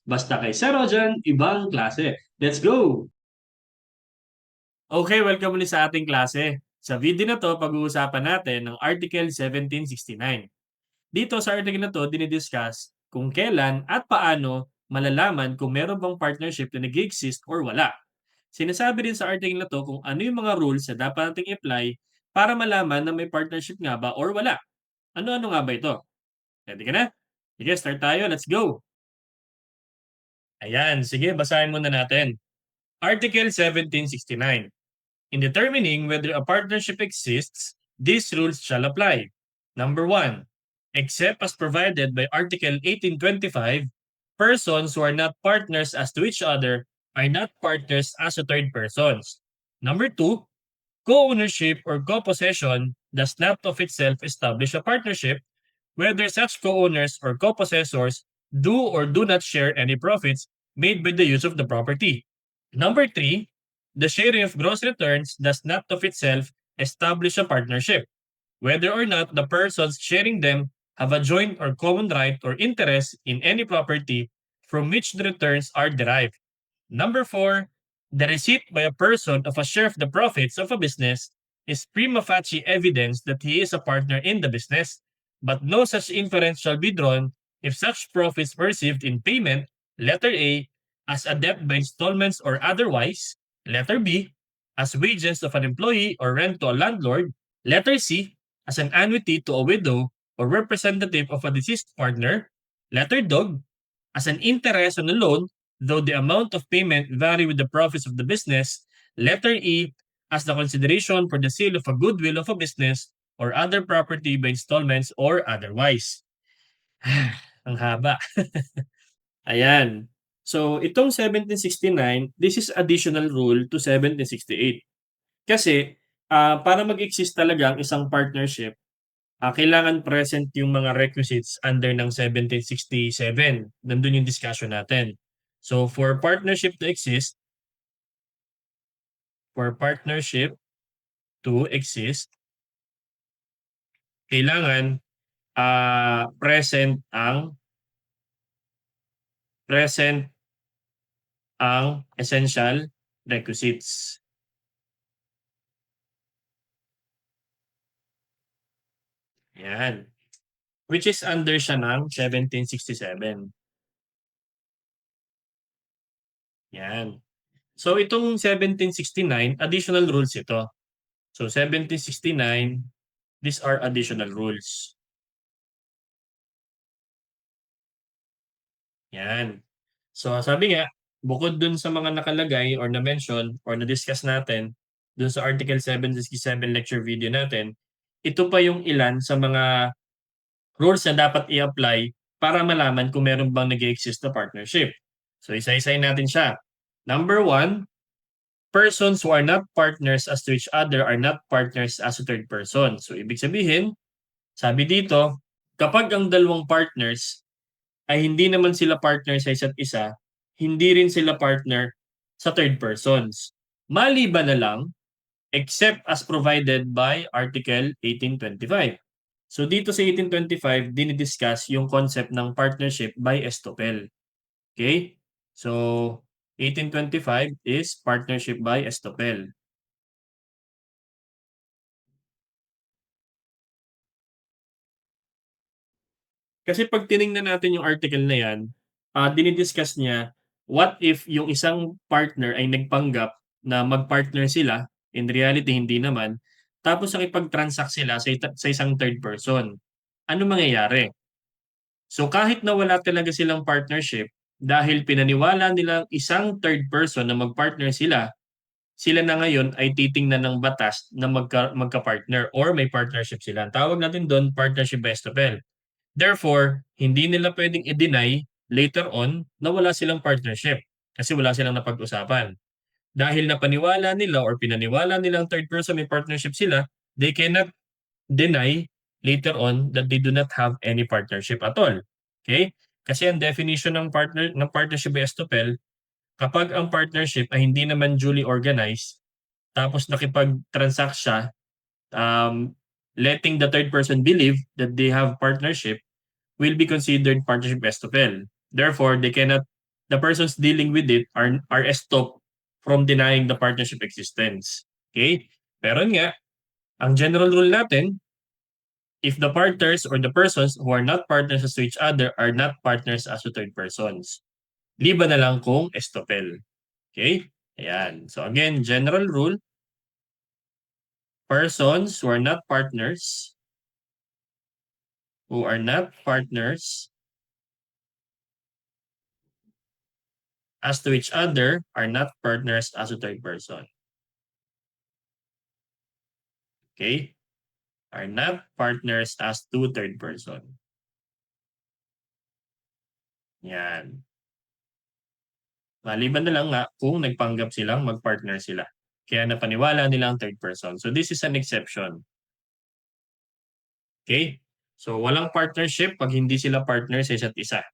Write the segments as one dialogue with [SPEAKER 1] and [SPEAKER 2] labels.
[SPEAKER 1] Basta kay Sir Rojan, ibang klase. Let's go! Okay, welcome ulit sa ating klase. Sa video na to, pag-uusapan natin ng Article 1769. Dito sa article na to, dinidiscuss kung kailan at paano malalaman kung meron bang partnership na nag-exist or wala. Sinasabi din sa article na to kung ano yung mga rules na dapat nating apply para malaman na may partnership nga ba or wala. Ano-ano nga ba ito? Ready ka na? Sige, start tayo. Let's go! Ayan, sige, basahin muna natin. Article 1769. In determining whether a partnership exists, these rules shall apply. Number 1. Except as provided by Article 1825, persons who are not partners as to each other are not partners as to third persons. Number 2. Co-ownership or co-possession does not of itself establish a partnership, whether such co-owners or co-possessors do or do not share any profits made by the use of the property. Number 3, the sharing of gross returns does not of itself establish a partnership, whether or not the persons sharing them have a joint or common right or interest in any property from which the returns are derived. Number 4, the receipt by a person of a share of the profits of a business is prima facie evidence that he is a partner in the business, but no such inference shall be drawn if such profits were received in payment, letter A, as a debt by installments or otherwise, letter B, as wages of an employee or rent to a landlord, letter C, as an annuity to a widow or representative of a deceased partner, letter D, as an interest on a loan, though the amount of payment vary with the profits of the business, letter E, as the consideration for the sale of a goodwill of a business or other property by installments or otherwise. Ang haba. Ayan. So, itong 1769, this is additional rule to 1768. Kasi, para mag-exist talaga ang isang partnership, kailangan present yung mga requisites under ng 1767. Nandun yung discussion natin. So, for partnership to exist, kailangan present ang essential requisites. Yan. Which is under siya ng 1767. Yan. So, itong 1769, additional rules ito. So, 1769, these are additional rules. Yan. So, sabi nga, bukod dun sa mga nakalagay or na-mention or na-discuss natin dun sa Article 767 lecture video natin, ito pa yung ilan sa mga rules na dapat i-apply para malaman kung meron bang nag-exist na partnership. So, isa-isayin natin siya. Number 1, persons who are not partners as to each other are not partners as a third person. So, ibig sabihin, sabi dito, kapag ang dalawang partners ay hindi naman sila partner sa isa't isa, hindi rin sila partner sa third persons. Maliban na lang, except as provided by Article 1825. So dito sa 1825, dinidiscuss yung concept ng partnership by estoppel. Okay? So 1825 is partnership by estoppel. Kasi pag tiningnan natin yung article na yan, dinidiscuss niya, what if yung isang partner ay nagpanggap na mag-partner sila, in reality hindi naman, tapos nakipag-transact sila sa isang third person. Ano mangyayari? So kahit na wala talaga silang partnership, dahil pinaniwala nilang isang third person na mag-partner sila, sila na ngayon ay titingnan ng batas na magka-partner or may partnership sila. Ang tawag natin doon, partnership by estoppel. Therefore, hindi nila pwedeng i-deny later on na wala silang partnership kasi wala silang napag-usapan. Dahil napaniwala nila or pinaniwala nilang third person may partnership sila, they cannot deny later on that they do not have any partnership at all. Okay? Kasi ang definition ng partnership by estoppel, kapag ang partnership ay hindi naman duly organized, tapos nakipag-transact siya, letting the third person believe that they have partnership, will be considered partnership estoppel. Therefore, they cannot the persons dealing with it are stopped from denying the partnership existence. Okay? Pero nga, ang general rule natin, if the partners or the persons who are not partners as to each other are not partners as to third persons. Liban na lang kung estoppel. Okay? Ayan. So again, general rule, persons who are not partners as to each other are not partners as a third person. Okay? Are not partners as to third person. Yan. Maliban na lang nga kung nagpanggap silang mag-partner sila. Kaya napaniwala nila ang third person. So this is an exception. Okay? So walang partnership pag hindi sila partner sa isa't isa.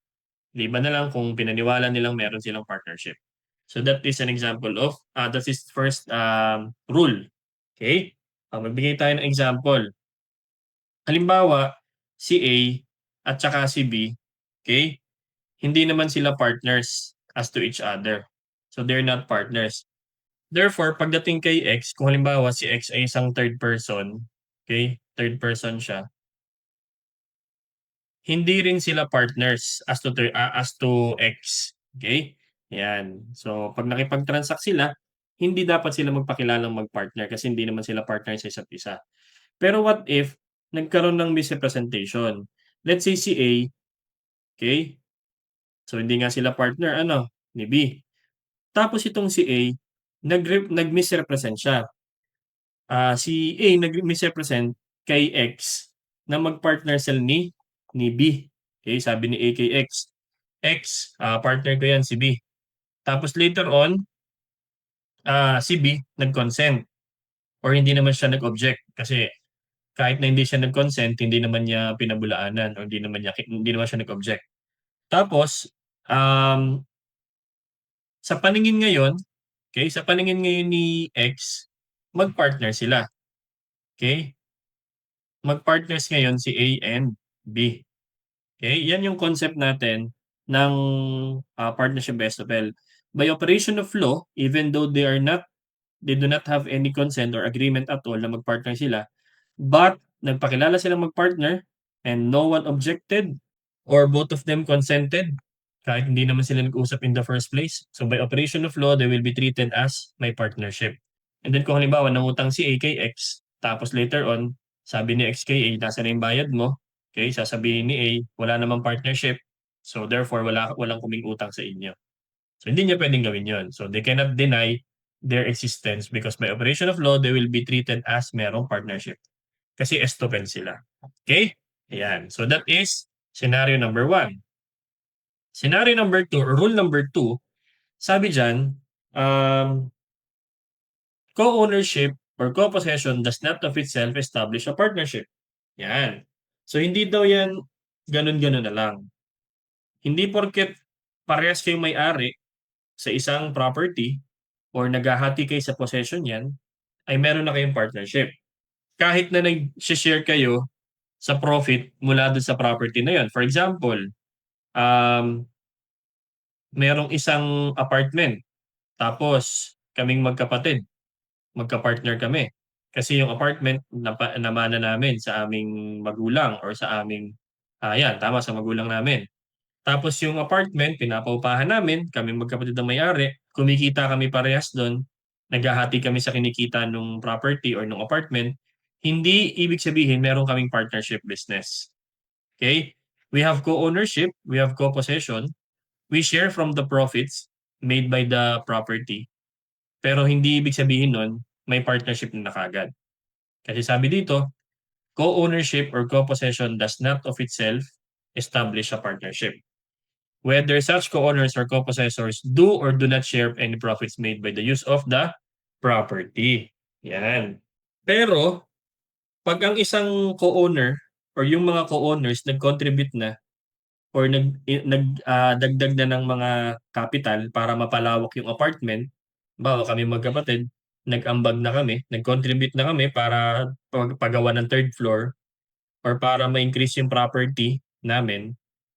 [SPEAKER 1] Liban na lang kung pinaniwala nilang meron silang partnership. So that is an example of, that is first rule. Okay? Magbigay tayo ng example. Halimbawa, si A at saka si B, okay? Hindi naman sila partners as to each other. So they're not partners. Therefore, pagdating kay X, kung halimbawa si X ay isang third person, okay? Third person siya. Hindi rin sila partners as to X, okay? Yan. So pag nakipag-transact sila, hindi dapat sila magpakilalang mag-partner kasi hindi naman sila partner sa isa't isa. Pero what if nagkaroon ng misrepresentation? Let's say si A, okay? So hindi nga sila partner ni B. Tapos itong si A, nag-misrepresent siya. Si A nag-misrepresent kay X na mag-partner sila ni B. Okay, sabi ni A kay X, partner ko yan si B. Tapos later on, si B nag-consent or hindi naman siya nag-object kasi kahit na hindi siya nag-consent, hindi naman niya pinabulaanan o hindi naman siya nag-object. Tapos, sa paningin ngayon, okay, sa paningin ngayon ni X, mag-partner sila. Okay? Mag-partners ngayon si A and B. Okay? Yan yung concept natin ng partnership SFL. By operation of law, even though they do not have any consent or agreement at all na mag-partner sila, but nagpakilala silang mag-partner and no one objected or both of them consented kahit hindi naman sila nag-usap in the first place. So by operation of law, they will be treated as may partnership. And then kung halimbawa nangutang si A kay X, tapos later on, sabi ni X kay A, nasa na yung bayad mo, okay, sasabihin ni A, wala namang partnership, so therefore walang kuming utang sa inyo. So hindi niya pwedeng gawin yon. So they cannot deny their existence because by operation of law, they will be treated as merong partnership. Kasi estoppel sila. Okay? Ayan. So that is scenario number 1. Scenario number 2, or rule number 2, sabi dyan, co-ownership or co-possession does not of itself establish a partnership. Yan. So hindi daw yan ganun-ganun na lang. Hindi porket parehas kayong may-ari sa isang property or naghahati kayo sa possession yan, ay meron na kayong partnership. Kahit na nag-share kayo sa profit mula doon sa property na yun. For example, merong isang apartment, tapos kaming magkapatid, magka-partner kami. Kasi yung apartment namana namin sa aming magulang or sa aming, tama, sa magulang namin. Tapos yung apartment, pinapaupahan namin, kami magkapatid ang may-ari, kumikita kami parehas doon, naghahati kami sa kinikita nung property or nung apartment, hindi ibig sabihin meron kaming partnership business. Okay? We have co-ownership, we have co-possession, we share from the profits made by the property. Pero hindi ibig sabihin nun, may partnership na kagad. Kasi sabi dito, co-ownership or co-possession does not of itself establish a partnership. Whether such co-owners or co-possessors do or do not share any profits made by the use of the property. Yan. Pero, pag ang isang co-owner or yung mga co-owners nag-contribute na or nagdagdag na ng mga capital para mapalawak yung apartment, bawa kami magkapatid, nag-ambag na kami, nag-contribute na kami para pagawa ng third floor or para ma-increase yung property namin,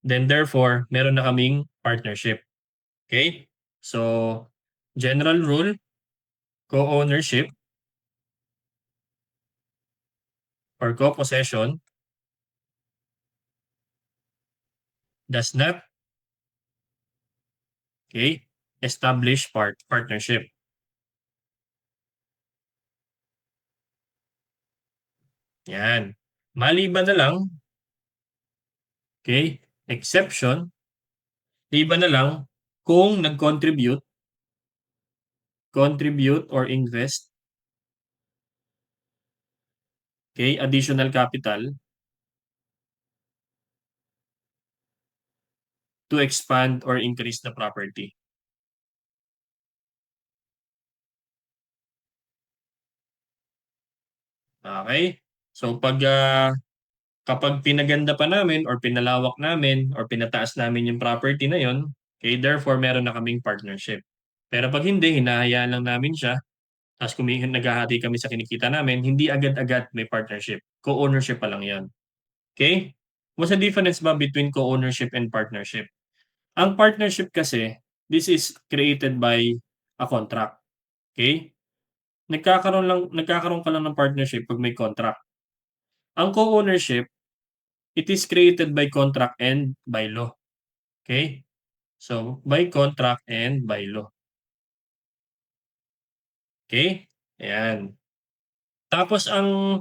[SPEAKER 1] then therefore, meron na kaming partnership. Okay? So, general rule, co-ownership or co-possession does not, okay, establish partnership. Yan. Maliban na lang, okay, exception, liban na lang kung contribute or invest, okay, additional capital to expand or increase the property. Okay? So kapag pinaganda pa namin or pinalawak namin or pinataas namin yung property na yon, okay, therefore meron na kaming partnership. Pero pag hindi, hinahayaan lang namin siya, tapos naghahati kami sa kinikita namin, hindi agad-agad may partnership. Co-ownership pa lang yan. Okay? What's the difference ba between co-ownership and partnership? Ang partnership kasi, this is created by a contract. Okay? Nagkakaroon ka lang ng partnership pag may contract. Ang co-ownership, it is created by contract and by law. Okay? So, by contract and by law. Okay? Ayan. Tapos ang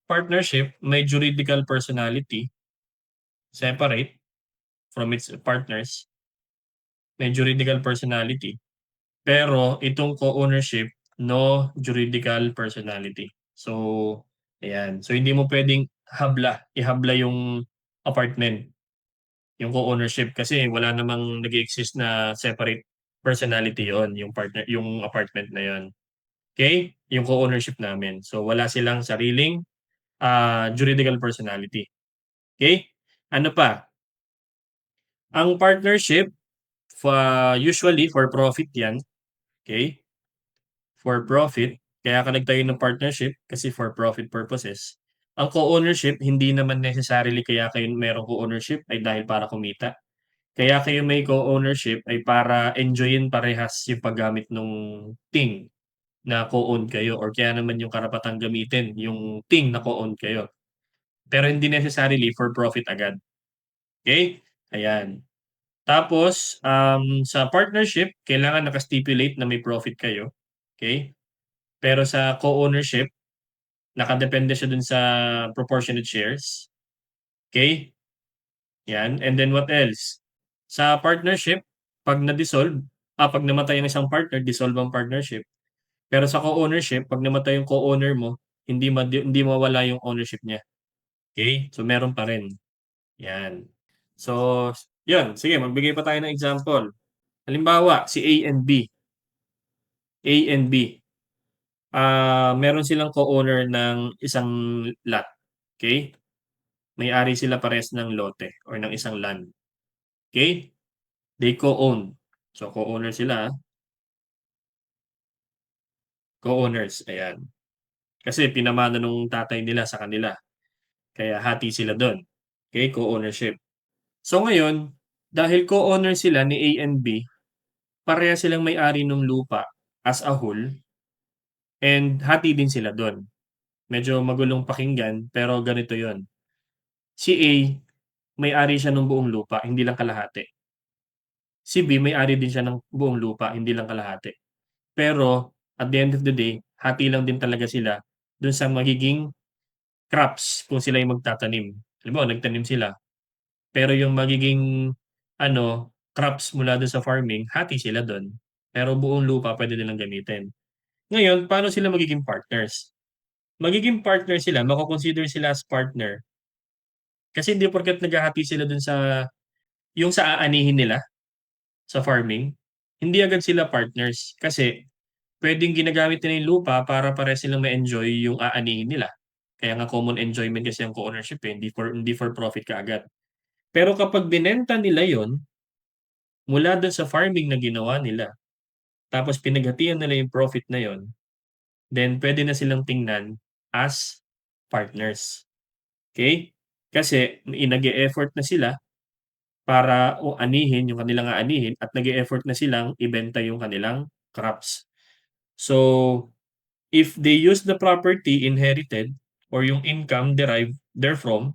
[SPEAKER 1] partnership may juridical personality separate from its partners. May juridical personality. Pero itong co-ownership, no juridical personality. So, ayan. So, hindi mo pwedeng ihabla yung apartment, yung co-ownership kasi wala namang nag-exist na separate personality yon yung partner, yung apartment na yon. Okay? Yung co-ownership namin. So, wala silang sariling juridical personality. Okay? Ano pa? Ang partnership, usually for profit yan. Okay? For profit. Kaya ka nagtayo ng partnership kasi for profit purposes. Ang co-ownership, hindi naman necessarily kaya kayo merong co-ownership ay dahil para kumita. Kaya kayo may co-ownership ay para enjoyin parehas yung paggamit ng thing na co-own kayo or kaya naman yung karapatang gamitin yung thing na co-own kayo. Pero hindi necessarily for profit agad. Okay? Ayan. Tapos, sa partnership, kailangan naka-stipulate na may profit kayo. Okay? Pero sa co-ownership, nakadepende siya dun sa proportionate shares. Okay? Yan. And then what else? Sa partnership, pag namatay ang isang partner, dissolve ang partnership. Pero sa co-ownership, pag namatay yung co-owner mo, hindi mawala yung ownership niya. Okay? So meron pa rin. Yan. So, yun. Sige, magbigay pa tayo ng example. Halimbawa, si A and B. A and B. Meron silang co-owner ng isang lot. Okay? May-ari sila pares ng lote or ng isang land. Okay? They co-own. So, co-owner sila. Co-owners. Ayan. Kasi pinamana nung tatay nila sa kanila. Kaya hati sila doon. Okay? Co-ownership. So, ngayon, dahil co-owner sila ni A and B, pareha silang may-ari ng lupa as a whole and hati din sila doon. Medyo magulong pakinggan pero ganito yon. Si A, may-ari siya ng buong lupa, hindi lang kalahati. Si B, may-ari din siya ng buong lupa, hindi lang kalahati. Pero at the end of the day, hati lang din talaga sila dun sa magiging crops kung sila yung magtatanim. Halimbawa, nagtanim sila. Pero yung magiging crops mula dun sa farming, hati sila dun. Pero buong lupa pwede nilang gamitin. Ngayon, paano sila magiging partners? Magiging partner sila, mako-consider sila as partner kasi hindi porket naghahati sila dun sa yung sa aanihin nila sa farming, hindi agad sila partners kasi puwedeng ginagamit nila yung lupa para parehas silang ma-enjoy yung aanihin nila. Kaya nga common enjoyment kasi ang co-ownership, eh, hindi for profit kaagad. Pero kapag binenta nila yon mula dun sa farming na ginawa nila, tapos pinaghatian nila yung profit na yon, then puwede na silang tingnan as partners. Okay? Kasi nag-e-effort na sila para o anihin yung kanilang aanihin at nag-e-effort na silang ibenta yung kanilang crops. So, if they use the property inherited or yung income derived therefrom,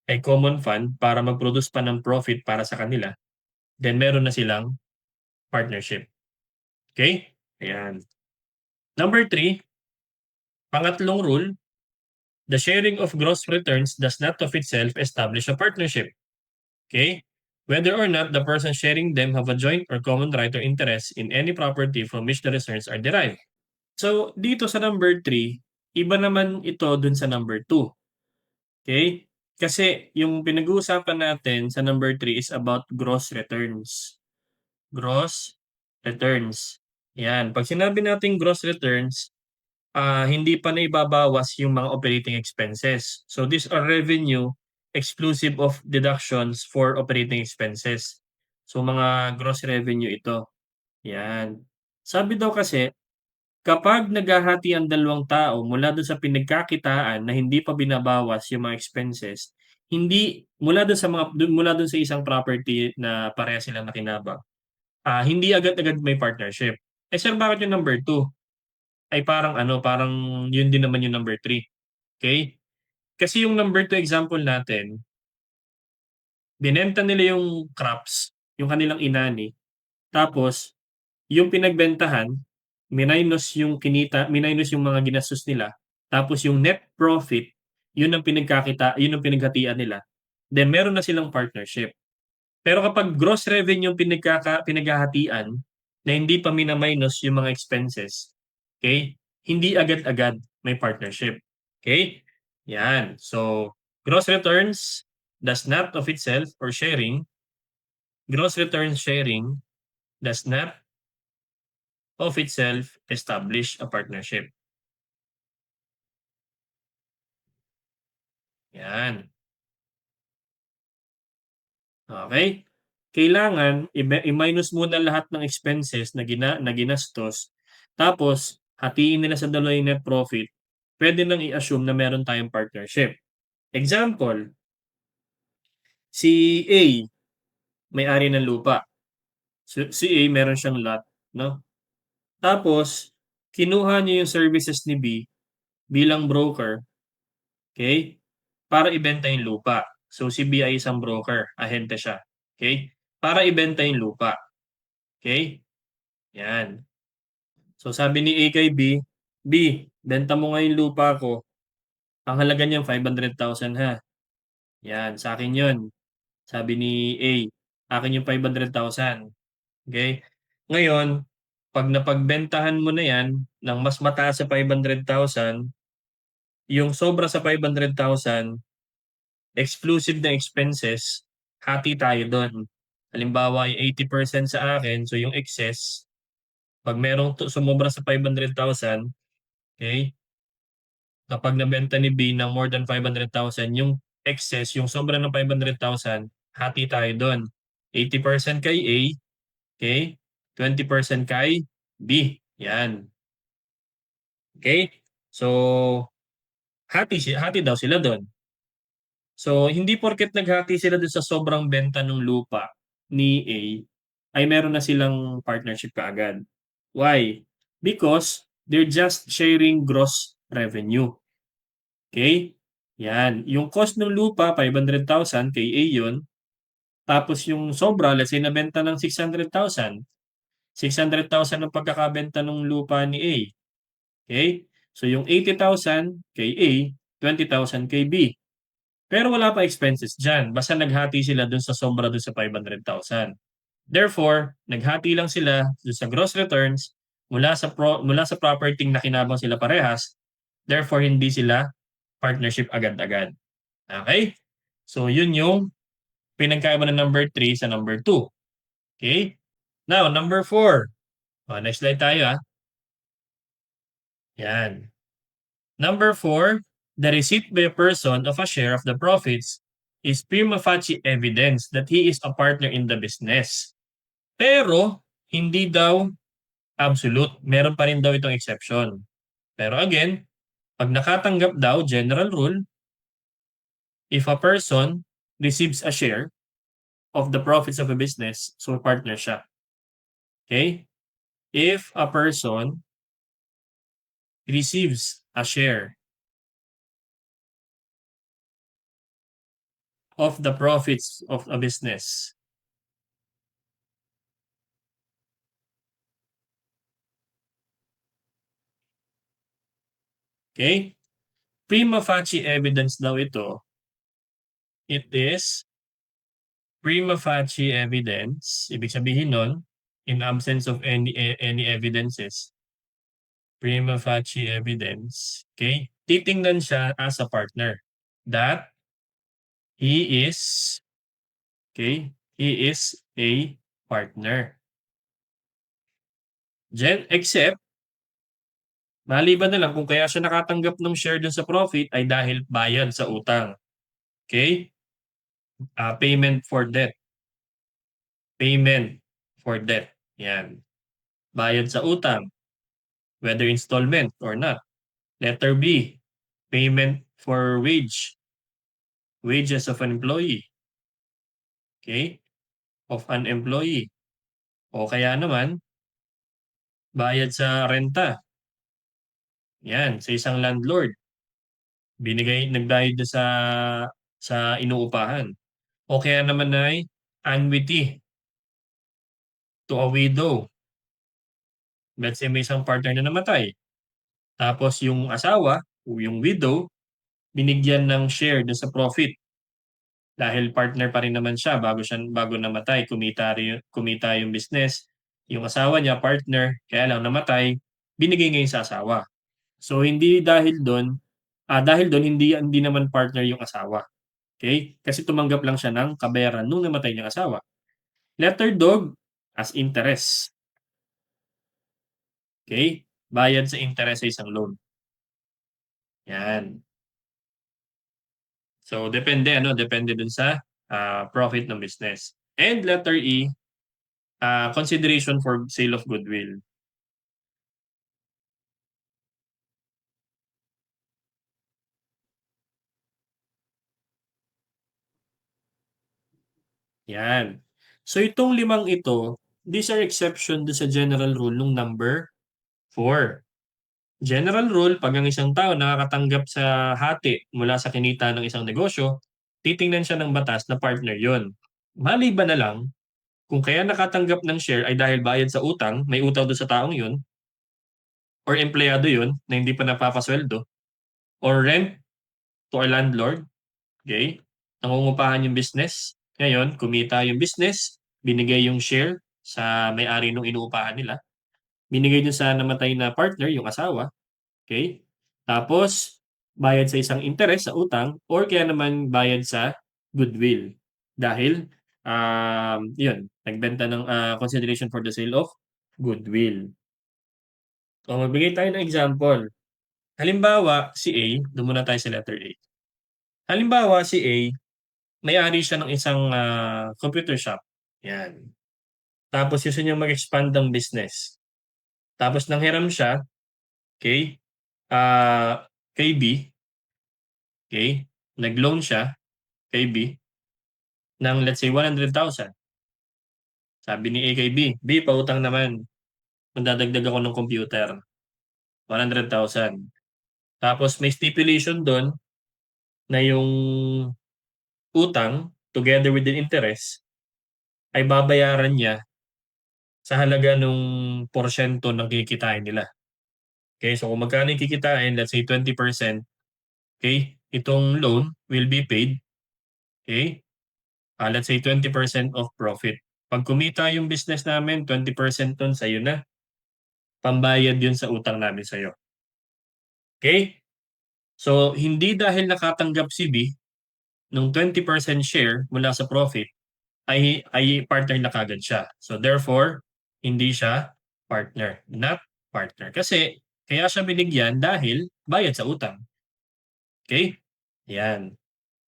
[SPEAKER 1] a common fund para mag-produce pa ng profit para sa kanila, then meron na silang partnership. Okay? Ayan. Number 3, pangatlong rule, the sharing of gross returns does not of itself establish a partnership. Okay? Whether or not the person sharing them have a joint or common right or interest in any property from which the returns are derived. So, dito sa number 3, iba naman ito dun sa number 2. Okay? Kasi yung pinag-uusapan natin sa number 3 is about gross returns. Gross returns. Yan. Pag sinabi natin gross returns, hindi pa naibabawas yung mga operating expenses. So these are revenue exclusive of deductions for operating expenses. So mga gross revenue ito. Yan. Sabi daw kasi, kapag naghahati ang dalawang tao mula doon sa pinagkakitaan na hindi pa binabawas yung mga expenses, hindi mula doon sa mula doon sa isang property na pareha silang nakinabang. Hindi agad-agad may partnership. Eh sir, bakit yung number 2? Ay parang parang yun din naman yung number 3. Okay? Kasi yung number 2 example natin, binenta nila yung crops, yung kanilang inani, tapos yung pinagbentahan, minus yung kinita, minus yung mga ginastos nila, tapos yung net profit, yun ang yun ang pinaghatian nila. Then meron na silang partnership. Pero kapag gross revenue yung pinaghahatian na hindi pa mina-minus yung mga expenses, okay? Hindi agad-agad may partnership. Okay? Yan. So, gross returns does not of itself or sharing, gross returns sharing does not of itself establish a partnership. Yan. Okay? Kailangan i-minus muna lahat ng expenses na ginastos, tapos hatiin nila sa dalawa yung net profit, pwede nang i-assume na meron tayong partnership. Example, si A may-ari ng lupa. So, si A meron siyang lot, no? Tapos kinuha niya yung services ni B bilang broker, okay? Para ibenta yung lupa. So si B ay isang broker, ahente siya. Okay? Para ibenta yung lupa. Okay? Yan. So sabi ni A kay B, B, benta mo nga yung lupa ko. Ang halaga niyan 500,000 ha. Yan, sa akin yun. Sabi ni A, akin yung 500,000. Okay? Ngayon, pag napagbentahan mo na yan ng mas mataas sa 500,000, yung sobra sa 500,000, exclusive na expenses, hati tayo doon. Halimbawa, yung 80% sa akin, so yung excess, pag merong sumobra sa 500,000, okay, kapag nabenta ni B ng more than 500,000, yung excess, yung sobra ng 500,000, hati tayo doon. 80% kay A, okay, 20% kay B. Yan. Okay? So, hati daw sila doon. So, hindi porket naghati sila dun sa sobrang benta ng lupa ni A, ay meron na silang partnership kaagad. Why? Because they're just sharing gross revenue. Okay? Yan. Yung cost ng lupa, 500,000 kay A yun. Tapos yung sobra, let's say nabenta ng 600,000. 600,000 ang pagkakabenta ng lupa ni A. Okay? So yung 80,000 kay A, 20,000 kay B. Pero wala pa expenses dyan. Basta naghati sila dun sa sobra dun sa 500,000. Therefore, naghati lang sila dun sa gross returns mula sa property na kinabang sila parehas. Therefore, hindi sila partnership agad-agad. Okay? So, yun yung pinagkaiba ng number 3 sa number 2. Okay? Now, number 4. Next slide tayo. Yan. Number 4, the receipt by a person of a share of the profits is prima facie evidence that he is a partner in the business. Pero, hindi daw absolute. Meron pa rin daw itong exception. Pero again, pag nakatanggap daw, general rule, if a person receives a share of the profits of a business, so partner siya. Okay? If a person receives a share of the profits of a business, okay? Prima facie evidence daw ito. It is prima facie evidence. Ibig sabihin nun, in absence of any evidences, prima facie evidence, okay? Titingnan siya as a partner that he is, okay, he is a partner. Except, maliban na lang kung kaya siya nakatanggap ng share dun sa profit ay dahil bayad sa utang. Okay? Payment for debt. Payment for debt. Yan. Bayad sa utang, whether installment or not. Letter B, payment for wages of an employee. Okay? Of an employee. O kaya naman, bayad sa renta. Yan, sa isang landlord. Nagbayad na sa inuupahan. O kaya naman ay annuity to a widow. Let's say may isang partner na namatay. Tapos yung asawa o yung widow, binigyan ng share dun sa profit. Dahil partner pa rin naman siya bago namatay, kumita yung business. Yung asawa niya, partner, kaya lang namatay, binigay ngayon sa asawa. So hindi dahil doon hindi naman partner yung asawa. Okay? Kasi tumanggap lang siya ng kabayaran nung namatay niyang asawa. Letter dog as interest. Okay? Bayad sa interest sa isang loan. Yan. So depende dun sa profit ng business. And letter E, consideration for sale of goodwill. Yan. So itong limang ito, these are exception do sa general rule nung number 4. General rule, pag ang isang tao nakakatanggap sa hati mula sa kinita ng isang negosyo, titingnan siya ng batas na partner yon. Maliban na lang, kung kaya nakatanggap ng share ay dahil bayad sa utang, may utang doon sa taong yun, or empleyado yun na hindi pa napapasweldo, or rent to a landlord, okay? Nangungupahan yung business. Ngayon, kumita yung business, binigay yung share sa may-ari nung inuupahan nila. Binigay dun sa namatay na partner, yung asawa. Okay? Tapos, bayad sa isang interest sa utang or kaya naman bayad sa goodwill. Dahil, yun, nagbenta ng consideration for the sale of goodwill. So, magbigay tayo ng example. Halimbawa, si A, doon muna tayo sa letter A. Halimbawa, si A, may-ari siya ng isang computer shop. Yan. Tapos gusto niya mag-expand ng business. Tapos nanghiram siya, okay, kay B, okay, nag-loan siya kay B ng let's say 100,000. Sabi ni A kay B, pautang naman. Magdadagdag ako ng computer. 100,000. Tapos may stipulation doon na yung utang together with the interest ay babayaran niya sa halaga nung porsyento ng kikitain nila. Okay, so kung magkano yung kikitain, let's say 20%, okay, itong loan will be paid, okay, let's say 20% of profit. Pag kumita yung business namin, 20% dun sa'yo na. Pambayad yun sa utang namin sa'yo. Okay? So, hindi dahil nakatanggap si B ng 20% share mula sa profit, ay partner na kagad siya. So, therefore, hindi siya partner. Not partner. Kasi, kaya siya binigyan dahil bayad sa utang. Okay? Yan.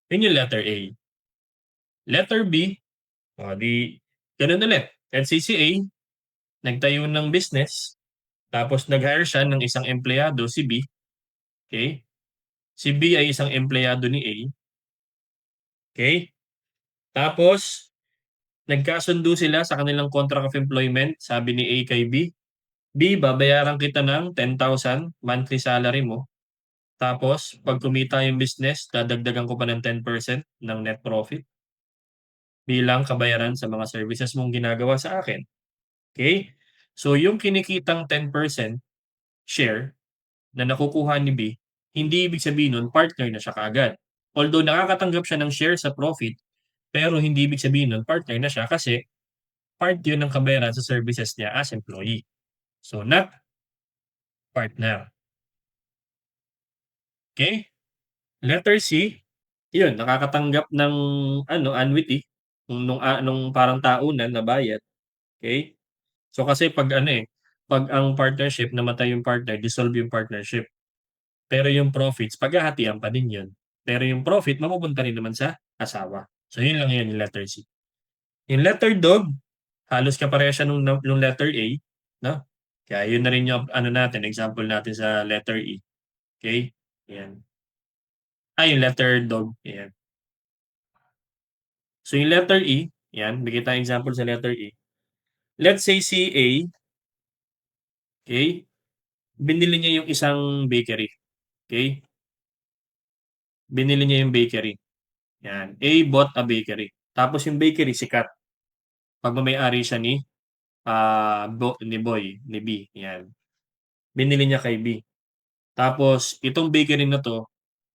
[SPEAKER 1] Yun yung letter A. Letter B, ganun ulit. NCCA, nagtayo ng business, tapos nag-hire siya ng isang empleyado, si B. Okay? Si B ay isang empleyado ni A. Okay? Tapos, Nagkasundo sila sa kanilang contract of employment, sabi ni A kay B. B, babayaran kita ng 10,000 monthly salary mo. Tapos, pag kumita yung business, dadagdagan ko pa ng 10% ng net profit bilang kabayaran sa mga services mong ginagawa sa akin. Okay? So, yung kinikitang 10% share na nakukuha ni B, hindi ibig sabihin nun partner na siya kaagad. Although nakakatanggap siya ng share sa profit, pero hindi ibig sabihin nun partner na siya kasi part yun ng kabayaran sa services niya as employee. So, not partner. Okay? Letter C, yun, nakakatanggap ng annuity nung parang taunan na bayad. Okay? So kasi pag ang partnership namatay yung partner, dissolve yung partnership. Pero yung profits, paghahatian pa din yun. Pero yung profit, mapupunta rin naman sa asawa. So yun lang yun yung letter C. Yung letter dog, halos kapareha siya nung letter A, no? Kaya yun na rin yung example natin sa letter E. Okay? Yan. Yung letter dog. Yan. So yung letter E, yan, bigyan tayong example sa letter E. Let's say si A, okay, binili niya yung isang bakery. Okay? Binili niya yung bakery. Yan. A bought a bakery. Tapos yung bakery sikat. Pagmamay-ari siya ni Boy, ni B. Yan. Binili niya kay B. Tapos itong bakery na to,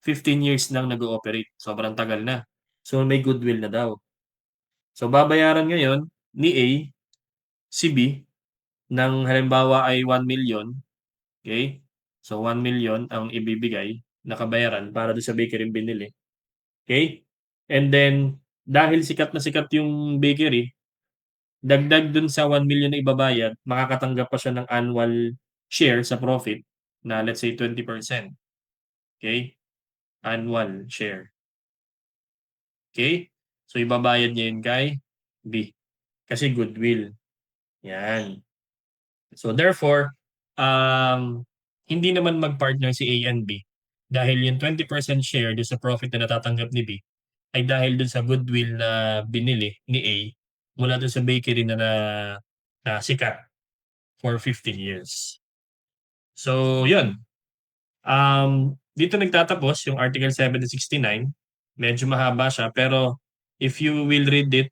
[SPEAKER 1] 15 years nang nag-ooperate. Sobrang tagal na. So may goodwill na daw. So babayaran ngayon ni A si B ng halimbawa ay 1 million. Okay? So 1 million ang ibibigay na kabayaran para doon sa bakery binili. Okay? And then dahil sikat na sikat yung bakery, dagdag dun sa 1 million na ibabayad, makakatanggap pa siya ng annual share sa profit na let's say 20%. Okay? Annual share. Okay? So ibabayad niya yun kay B. Kasi goodwill. Yan. So therefore, hindi naman mag-partner si A and B dahil yung 20% share doon sa profit na natatanggap ni B ay dahil doon sa goodwill na binili ni A mula doon sa bakery na sikat for 15 years. So, yun. Dito nagtatapos yung Article 769. Medyo mahaba siya pero if you will read it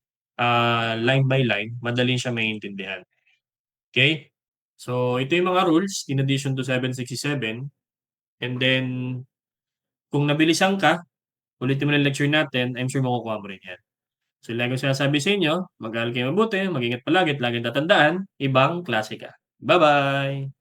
[SPEAKER 1] line by line, madali siya maintindihan. Okay? So, ito yung mga rules in addition to 767. And then, kung nabilisan ka, ulitin mo na lecture natin, I'm sure makukuha mo rin yan. So, lagi ko sinasabi sa inyo, mag-aaral kayo mabuti, mag-ingat palagi at laging tatandaan, ibang klase ka. Bye-bye!